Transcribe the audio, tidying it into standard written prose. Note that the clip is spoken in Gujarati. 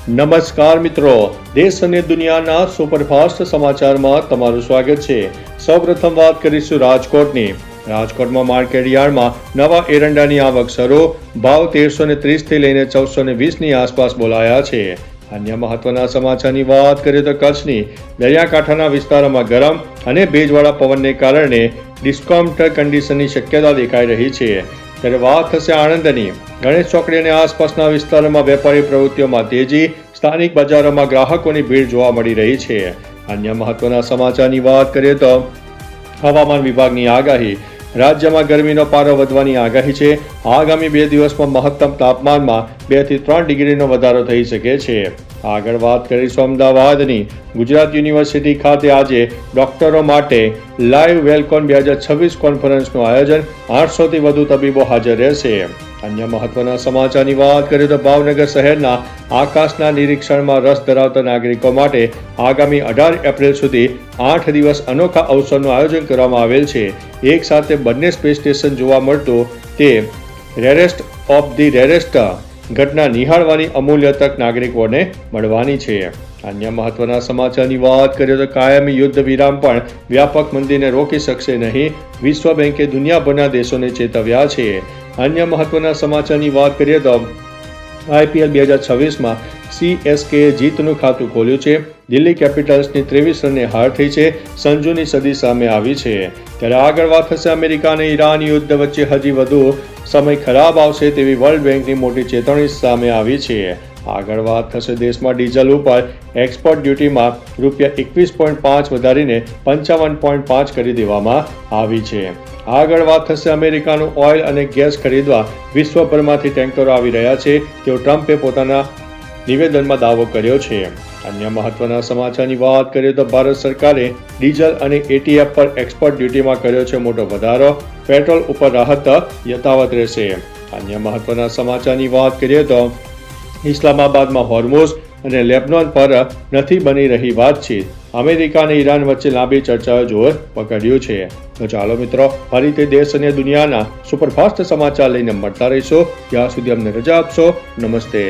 નમસ્કાર મિત્રો, દેશ અને દુનિયાના સુપરફાસ્ટ સમાચારમાં તમારું સ્વાગત છે। સૌપ્રથમ વાત કરીશું રાજકોટની। રાજકોટમાં માર્કેટ યાર્ડમાં નવા એરંડાની આવક શરૂ, ભાવ 1330 થી લઈને 1420ની આસપાસ બોલાયા છે। અન્ય મહત્વના સમાચારની વાત કરીએ તો કચ્છની દરિયાકાંઠાના વિસ્તારોમાં ગરમ અને ભેજવાળા પવનને કારણે ડિસ્કાઉન્ટ કન્ડિશનની શક્યતા દેખાઈ રહી છે। ત્યારે વાત થશે આણંદની। ગણેશ ચોકડી અને આસપાસના વિસ્તારોમાં વેપારી પ્રવૃત્તિઓમાં તેજી, સ્થાનિક બજારોમાં ગ્રાહકોની ભીડ જોવા મળી રહી છે। અન્ય મહત્વના સમાચારની વાત કરીએ તો હવામાન વિભાગની આગાહી। રાજ્યમાં ગરમીનો પારો વધવાની આગાહી છે। આગામી 2 દિવસમાં મહત્તમ તાપમાનમાં 2 થી 3 ડિગ્રીનો વધારો થઈ શકે છે। આગળ વાત કરીશું અમદાવાદની। ગુજરાત યુનિવર્સિટી ખાતે આજે ડોક્ટરો માટે લાઈવ વેલકોન 2026 કોન્ફરન્સનું આયોજન। 800 થી વધુ તબીબો હાજર રહેશે। અન્ય મહત્વના સમાચારની વાત કરીએ તો ભાવનગર શહેરના આકાશના નિરીક્ષણમાં રસ ધરાવતા નાગરિકો માટે આગામી 18 એપ્રિલ સુધી 8 દિવસ અનોખા અવસરનું આયોજન કરવામાં આવેલ છે। એક સાથે બંને સ્પેસ સ્ટેશન જોવા મળતું તે રેરેસ્ટ ઓફ ધી રેરેસ્ટ ઘટના નિહાળવાની અમૂલ્ય તક નાગરિકોને મળવાની છે। અન્ય મહત્વના સમાચારની વાત કરીએ તો કાયમી યુદ્ધ વિરામ પણ વ્યાપક મંદીને રોકી શકશે નહીં, વિશ્વ બેંકે દુનિયાભરના દેશોને ચેતવ્યા છે। અન્ય મહત્વના સમાચારની વાત કરીએ તો IPL 2026માં CSKએ જીતનું ખાતું ખોલ્યું છે। દિલ્હી કેપિટલ્સની 23 રને હાર થઈ છે। સંજુની સદી સામે આવી છે। ત્યારે આગળ વાત થશે અમેરિકા અને ઈરાન યુદ્ધ વચ્ચે હજી વધુ સમય ખરાબ આવશે તેવી વર્લ્ડ બેંકની મોટી ચેતવણી સામે આવી છે। આગળ વાત થશે દેશમાં ડીઝલ ઉપર એક્સપોર્ટ ડ્યુટીમાં ₹21.5 વધારીને 55.5 કરી દેવામાં આવી છે। આગળ વાત થશે અમેરિકાનું ઓઇલ અને ગેસ ખરીદવા વિશ્વભરમાંથી ટેન્કરો આવી રહ્યા છે તેવો ટ્રમ્પે પોતાના નિવેદનમાં દાવો કર્યો છે। અન્ય મહત્વના સમાચારની વાત કરીએ તો ભારત સરકારે ડીઝલ અને ATF પર એક્સપોર્ટ ડ્યુટીમાં કર્યો છે મોટો વધારો, પેટ્રોલ ઉપર રાહત યથાવત રહેશે। અન્ય મહત્વના સમાચારની વાત કરીએ તો ઇસ્લામાબાદમાં હોર્મુઝ અને લેબનોન પર નથી બની રહી વાતચીત। અમેરિકા અને ઈરાન વચ્ચે લાંબી ચર્ચાઓ જોર પકડ્યું છે। તો ચાલો મિત્રો, ફરીથી દેશ અને દુનિયાના સુપરફાસ્ટ સમાચાર લઈને મળતા રહીશું। ત્યાં સુધી અમને રજા આપશો। નમસ્તે।